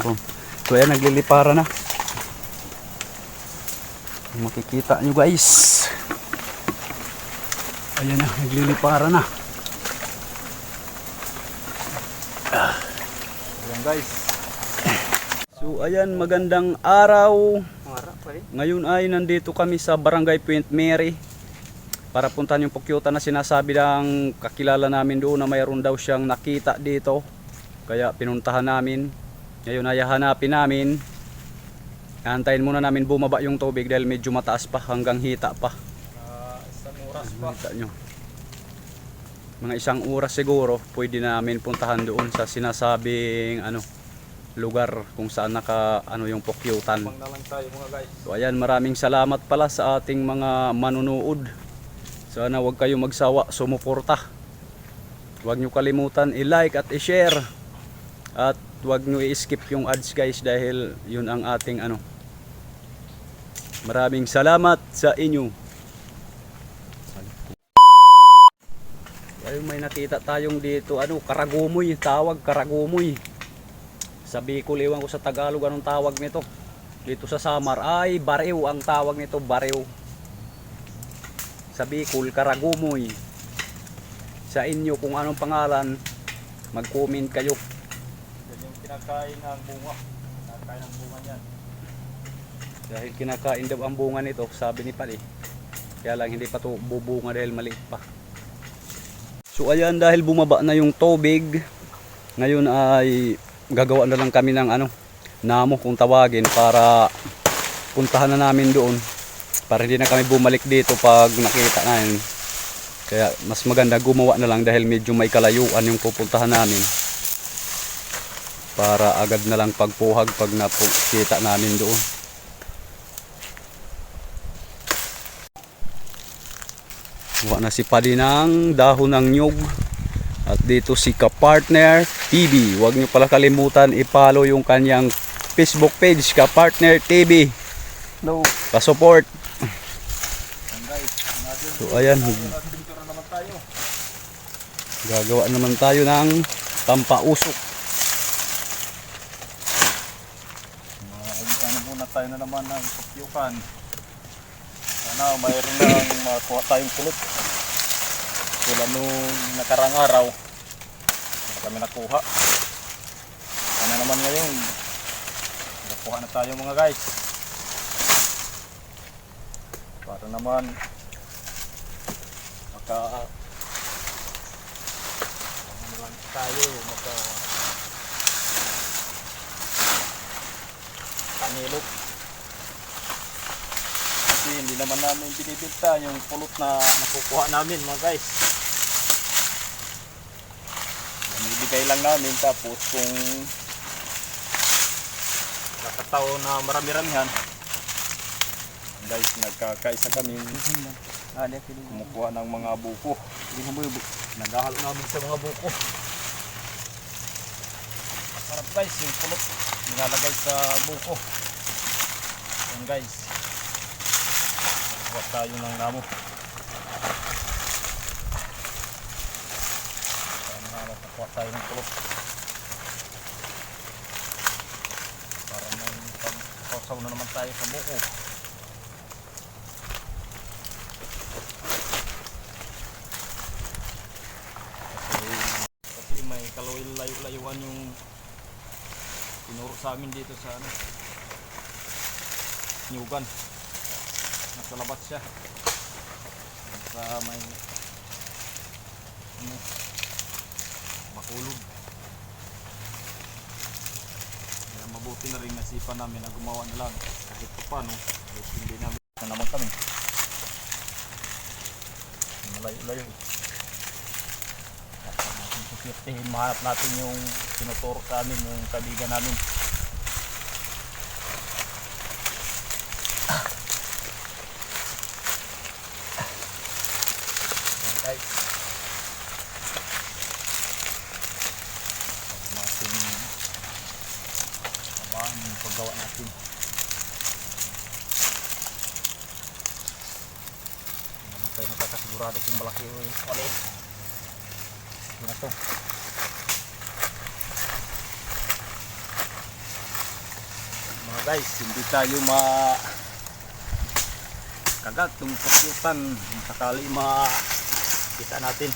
ron. So ayan, naglilipara na. Makikita nyo guys. Ayan na, naglilipara na. Ayan guys. So ayan, magandang araw. Ngayon ay nandito kami sa Barangay Point Mary para puntahan yung pukyutan na sinasabi ng kakilala namin doon na mayroon daw siyang nakita dito. Kaya pinuntahan namin. Ngayon ay hanapin namin. Antayin muna namin bumaba yung tubig dahil medyo mataas pa, hanggang hita pa. Isang oras pa. Hita nyo. Mga isang oras siguro pwede namin puntahan doon sa sinasabing lugar kung saan yung pukyutan. Bang na lang tayo mga guys. So ayan, maraming salamat pala sa ating mga manunood. Sana wag kayo magsawa sumuporta. Huwag nyo kalimutan i-like at i-share. At huwag nyo i-skip yung ads guys dahil yun ang ating Maraming salamat sa inyo. Ayun, may nakita tayong dito, karagumoy, tawag karagumoy. Sa Bicol, ewan ko sa Tagalog anong tawag nito. Dito sa Samar ay bariw ang tawag nito, bariw. Sa Bicol, karagumoy. Sa inyo kung anong pangalan, mag-comment kayo. Yan yung kinakain ng bunga. Kinakain ng bunga niyan. Dahil kinakain daw ang bunga nito, sabi ni Pali. Kaya lang hindi pa to bubunga dahil maliit pa. So ayan, dahil bumaba na yung tubig, ngayon ay gagawa na lang kami ng namo kung tawagin para puntahan na namin doon. Para hindi na kami bumalik dito pag nakita na yun. Kaya mas maganda gumawa na lang dahil medyo may kalayuan yung pupuntahan namin. Para agad na lang pagpuhag pag nakita namin doon. Kuha na si Padi ng dahon ng nyug. At dito si Kapartner TV. Huwag nyo pala kalimutan i-follow yung kanyang Facebook page, Kapartner TV. No. Pa-support. So ayan, Naman tayo. gagawa naman tayo ng tampausok. Muna tayo na naman ng pukyukan. Sana mayroon nang makuha tayong pulot. Wala nung nakarang araw. Wala kami nakuha. Sana naman ngayon. Nakuha na tayo mga guys. Para naman panilok. Kasi hindi naman namin binibenta yung pulot na nakukuha namin mga guys. Namibigay lang namin, tapos kung nakataon na marami-ramihan guys, nagkakaisa kami kumukuha ng mga buko. Naghahalo namin sa mga buko. Masarap guys yung pulot nilalagay sa buko. Yan guys, kuha tayo ng namo. Kuha tayo ng pulot para may pagkasaw na naman tayo sa buko. Kasi may layo-layuan yung tinuro sa amin dito sa Nyugan. Nasa labas siya. Sa may Bakulog. Kaya mabuti na rin nasipan namin na gumawa na lang kahit pa paano. Kahit hindi namin na naman kami. Malayo-layo. Mahanap natin yung tinuturo sa amin yung kaibigan namin. Guys, natin abangan yung paggawa natin. Naman tayo nakakasigurado kung malaki o maliit. Ito na to. Guys, hindi tayo kagat yung pukyutan. Sakali kita natin.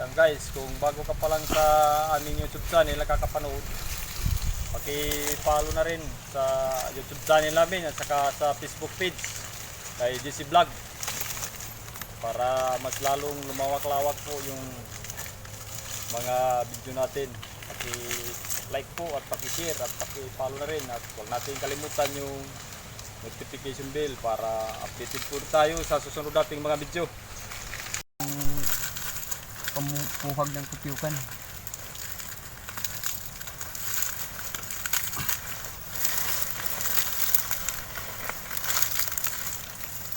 Yan guys, kung bago ka pa lang sa aming YouTube channel nakakapanood, paki-follow na rin sa YouTube channel namin at saka sa Facebook page kay JC Vlog para mas lalong lumawak-lawak po yung mga video natin. Paki-like po at paki-share at paki-follow na rin at huwag natin kalimutan yung notification bell para updated po tayo sa susunod nating mga video. Pamupuhag ng kutyukan.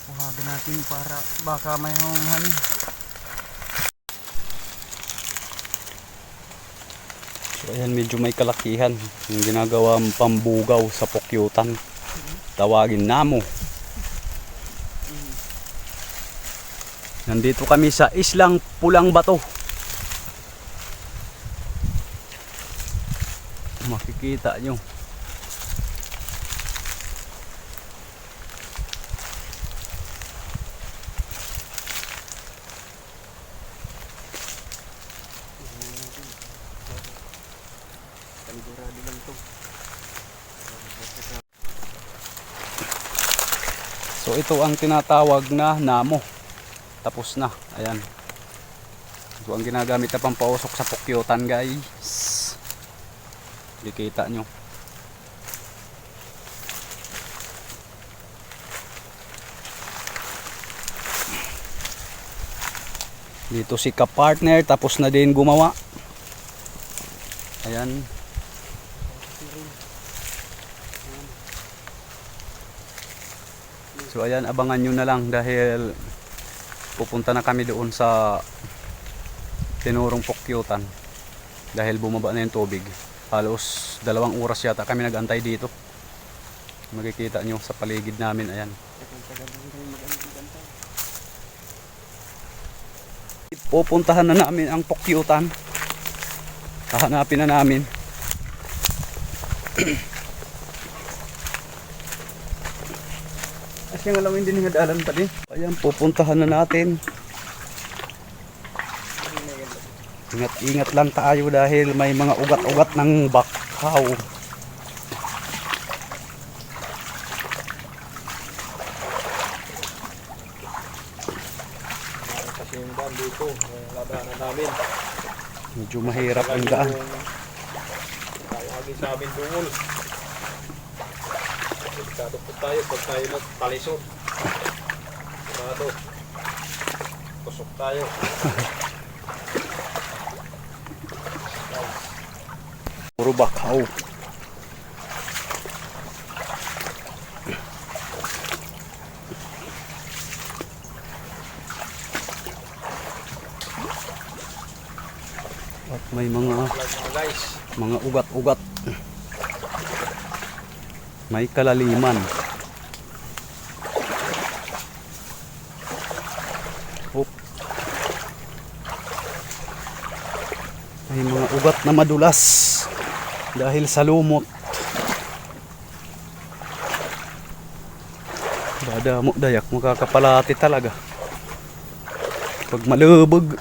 Puhagan natin para baka mayroong hani. So ayan, medyo may kalakihan yung ginagawang pambugaw sa pukyutan. Tawagin namo. Nandito kami sa Islang Pulang Bato. Makikita nyo. So ito ang tinatawag na namo. Tapos na, ayan. Ito ang ginagamit na pampausok sa pukyutan guys. Hindi kita nyo. Dito si ka-partner, tapos na din gumawa. Ayan. So ayan, abangan nyo na lang dahil pupunta na kami doon sa tinurong pukyutan dahil bumaba na yung tubig. Halos 2 oras yata kami nagantay dito. Makikita nyo sa paligid namin, ayan. Pupuntahan na namin ang pukyutan. Hahanapin na namin. Asyang alamin din nga dalan pa din. Ayan, pupuntahan na natin. Ingat-ingat lang tayo dahil may mga ugat-ugat ng bakaw. Kasi yung daan dito, ladaanan namin. Medyo mahirap ang daan. Tawagin sa amin dungol. Delikado po tayo pag tayo nagpalisod. Delikado. Tusok tayo. Puro bakaw. At may mga ugat-ugat. May kalaliman. Oh. May mga ugat na madulas dahil sa lumot. Bada mo dayak, makakapalati talaga pag malubog.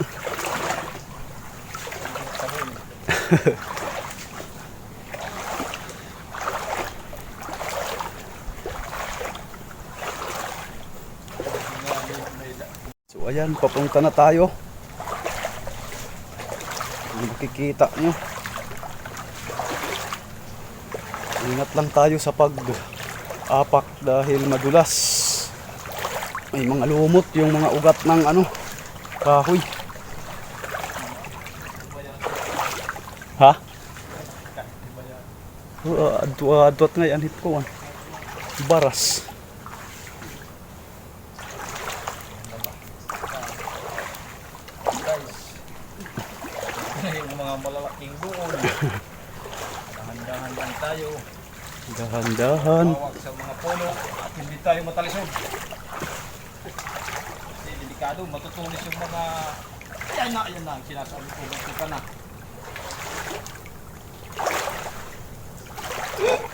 So ayan, papunta na tayo. Makikita nyo. Ingat lang tayo sa pag-apak dahil madulas. May mga lumot yung mga ugat ng kahoy. Ha? Adwat nga yan hit ko. Baras. Yung mga malalaking buon. Dahan-dahan lang tayo. Dahan-dahan. Bawag sa mga puno at hindi tayo matalisod. Kasi delikado, matutulis yung mga... Ayan na ang sinasabi ko. Gusto ka na.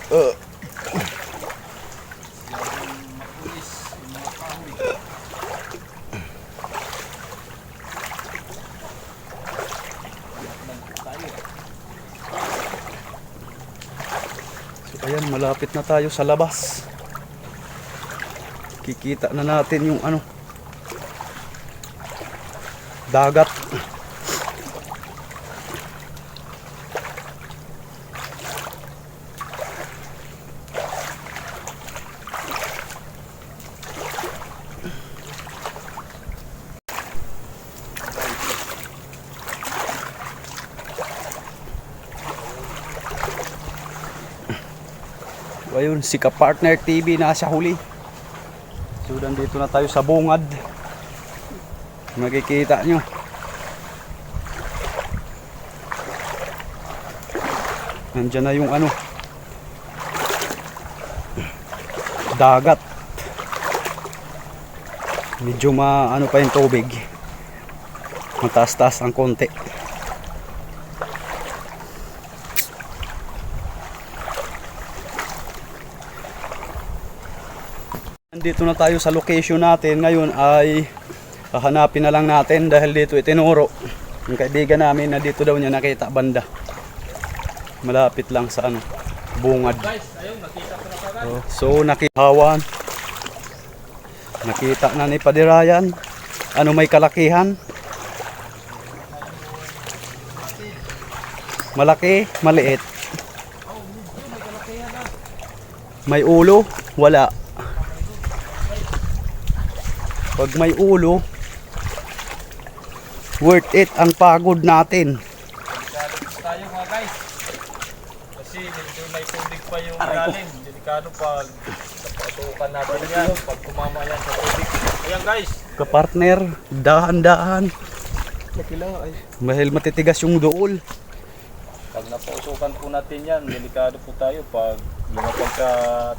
Yung matulis, yung mga kahoy. Tayo. So ayan, malapit na tayo sa labas. Kikita na natin yung ano, dagat. So, ayun, si Kapartner TV nasa huli. So nandito na tayo sa bungad. Makikita nyo. Nandyan na yung ano, dagat. Medyo ano pa yung tubig. Mataas-taas ang konti. Nandito na tayo sa location natin. Ngayon ay hahanapin na lang natin dahil dito itinuro yung kaibigan namin na dito daw niya nakita banda. Malapit lang sa ano, bungad. Guys, ayun, nakita ko na kagad. So nakihawan. Nakita na ni Padirayan. Ano may kalakihan? Malaki, maliit. May ulo, wala. Pag may ulo, worth it ang pagod natin. Delikado tayo mga guys. Kasi medyo may tubig pa yung lalim. Delikado pag napatukan natin yan. Pag kumama yan sa tubig. Ayan guys. Kapartner, dahan-dahan. Dahil matitigas yung dool. Pag napausukan po natin yan, delikado po tayo. Pag lumapag sa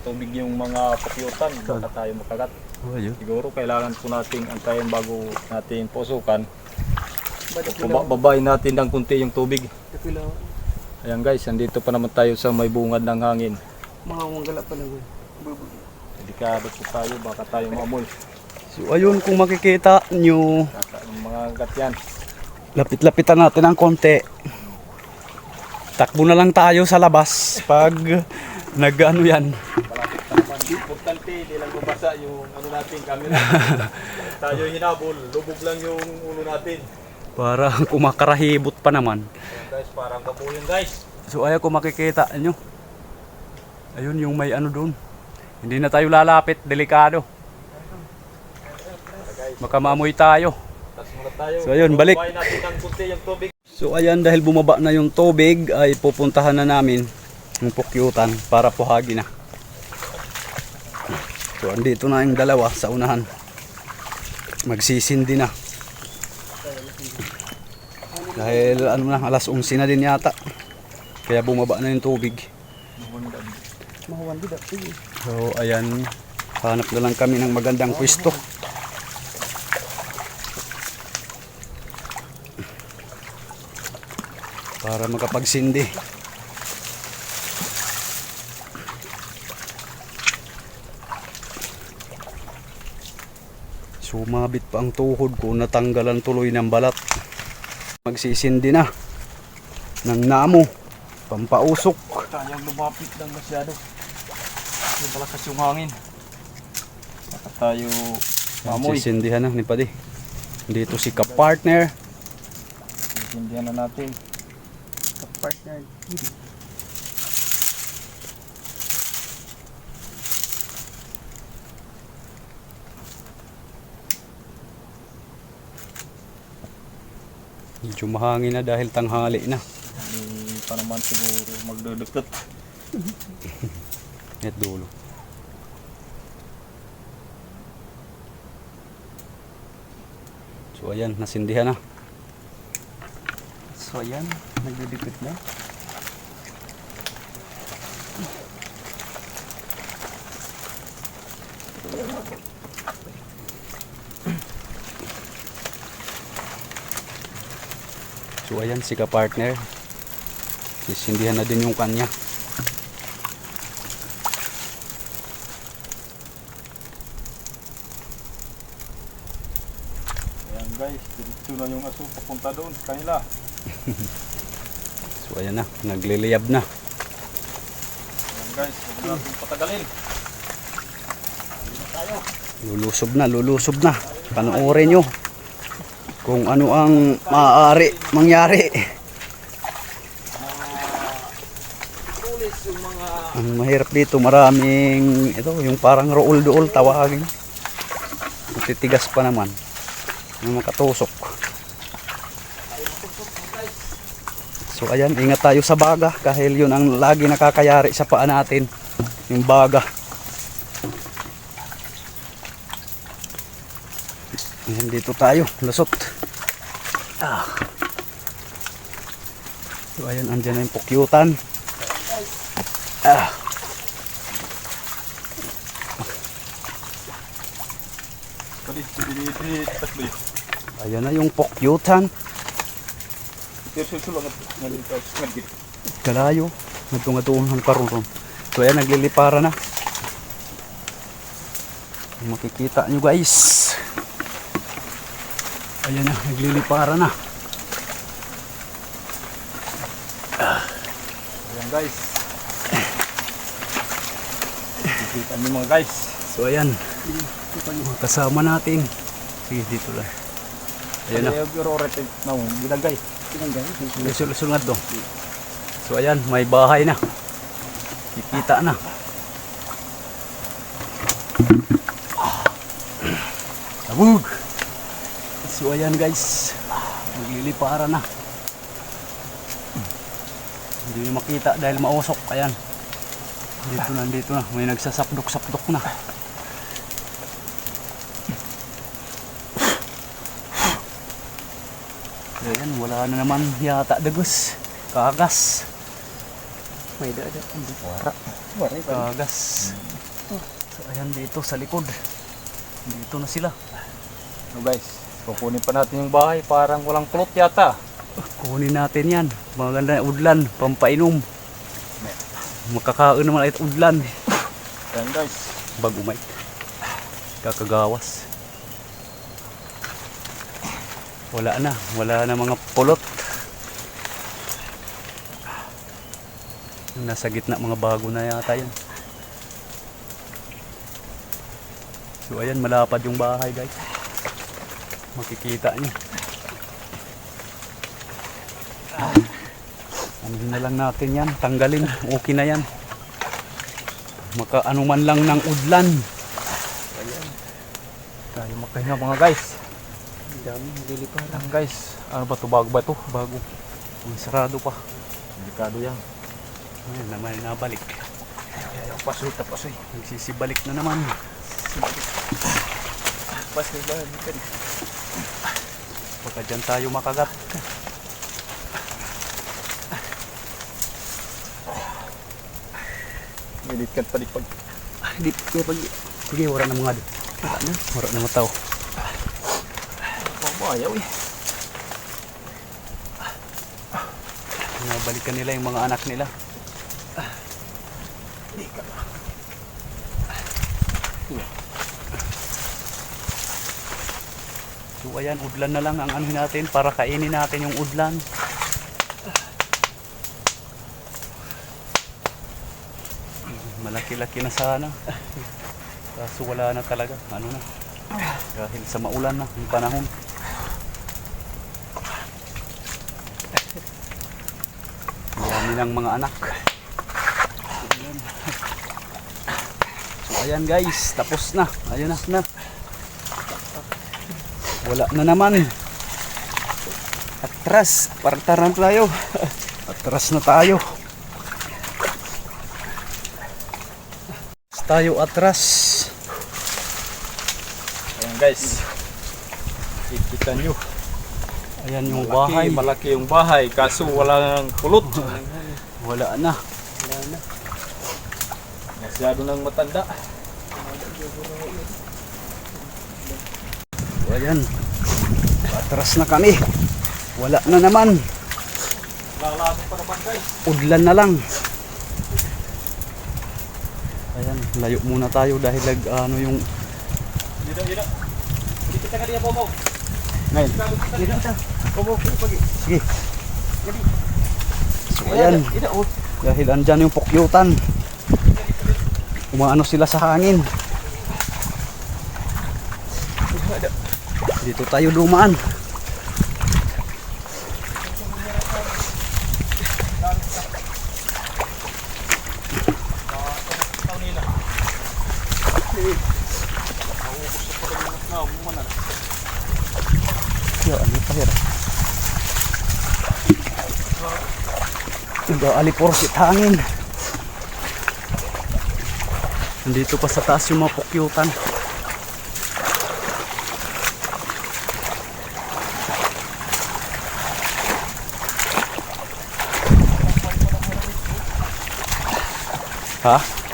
tubig yung mga pakyutan, baka tayo makagat. Oh, ayun. Siguro kailangan po nating antayin bago natin pusukan. Babayin natin ng kunti yung tubig. Ayan guys, andito pa naman tayo sa may bungad ng hangin. Mga wanggala pa lang. Delikado po tayo, baka tayo maamoy. So ayun, kung makikita nyo, Yung mga gat yan. lapit-lapitan natin ng konti. Takbo na lang tayo sa labas pag nag-ano yan. Malapit na naman. Importante, hindi lang mabasa yung ano natin, camera. Tayo hinabol, lubog lang yung ulo natin. Para kumakarahibot pa naman. Ayan guys, parang kabuyan guys. So ayaw kung makikita nyo. Ayun yung may ano doon. Hindi na tayo lalapit, delikado. Baka maamoy tayo. Tapos muna tayo. So, ayun, balik. Bubuhayin natin ng kunti yung tubig. So ayan, dahil bumaba na yung tubig ay pupuntahan na namin yung pukyutan para puhagi na. So andito na yung dalawa sa unahan. Magsisindi na. Dahil ano na, alas 11 na din yata. Kaya bumaba na yung tubig. Mahawandi dati. So ayan, hanap na lang kami ng magandang pwesto. Para makapagsindi. Sumabit pa ang tuhod ko, natanggalan tuloy ng balat. Magsisindi na ng namo, pampausok. Tayong lumapit lang masyado. Yung malakas yung hangin. Baka tayo maamoy. Magsisindihan na ni Padi. Dito si Kapartner. Sindihan na natin. Partner. Medyo mahangin na dahil tanghali na. Baka naman siguro magdudukot. Net dulo. So ayan, nasindihan na. So ayan, nagdidikit na. So ayan, si ka-partner. Sisindihan na din yung kanya. Ayan guys, dito na yung aso papunta doon sa kanila. So ayan na, nagliliyab na. Ayan guys, huwag natin patagalin. Lulusob na. Panoorin nyo kung ano ang maaari mangyari. Ang mahirap dito, maraming ito, yung parang rool-dool tawagin. Titigas pa naman. Yung makatusok. So ayan, ingat tayo sa baga dahil yun ang lagi nakakayari sa paa natin, yung baga. Ayan, dito tayo, lusot. So ayan, andyan na yung pukyutan. Ayan na yung pukyutan. Kalayo, nagtunga-tungan karon. So ayan, naglilipara na. Makikita nyo guys. Ayan na, naglilipara na. Ayan guys. Kita niyo mga guys. So ayan, mga kasama natin. Sige, dito lang. Ayan na. Ginagay. Sulungad do. So ayan, may bahay na. Kikita na. Sabog. So ayan guys, naglilipara na. Hindi nyo makita dahil mausok. Ayan. Dito na. May nagsasapdok-sapdok na. Ayan, wala na naman yata dagos. Kagas. May dada. Wara. Kagas. So ayan, dito sa likod. Dito na sila. No guys, kukunin pa natin yung bahay. Parang walang kulot yata. Kunin natin yan. Maganda na udlan, pampainom. Makakaon naman ay udlan. Ayan guys. Bago may kakagawas. Wala na mga pulot. Nasa gitna, mga bago na yata yan. So ayan, malapad yung bahay guys. Makikita nyo. Anuhin na lang natin yan, tanggalin, okay na yan. Makaano man lang ng udlan. Ayan. Tayo makahinga mga guys. Ang dami, naglilipara. Ayan guys. Ano ba to? Bago ba to? Bago. Ang sarado pa. Delikado yan. Ayan naman, nabalik. Ayan, pasoy. Nagsisibalik na naman. Pasoy ba? Baka dyan tayo makagat. Milikat pa pag. Di, kaya pag... Sige, wala na mga dito. Wala na mga tao. Ayaw eh. Nabalikan nila yung mga anak nila. So ayan, udlan na lang ang anuhin natin para kainin natin yung udlan. Malaki-laki na sana. Kaso wala na talaga. Ano na. Dahil sa maulan na yung panahon. Marami ng mga anak. So ayan guys, tapos na. Ayun na. Wala na naman. Atras, partaran tayo. Atras na tayo. Tayo atras. Ayan guys. Kikita nyo. Ayan yung bahay. Malaki yung bahay. Kaso walang pulot. Wala na. Masyado nang matanda. So, ayan. Atras na kami. Wala na naman. Lalago pa naman guys. Udlan na lang. Ayan, layo muna tayo dahil ano yung Dito. Dito ka diya po mo. ngayon. Dito. Pomo pagi. Sige. So ayan, dahil andyan yung pukyutan. Umaano sila sa hangin. Dito tayo dumaan. Yo, ano pa hira? Aliporsit hangin. Nandito pa sa taas yung mga pukyutan. Ha?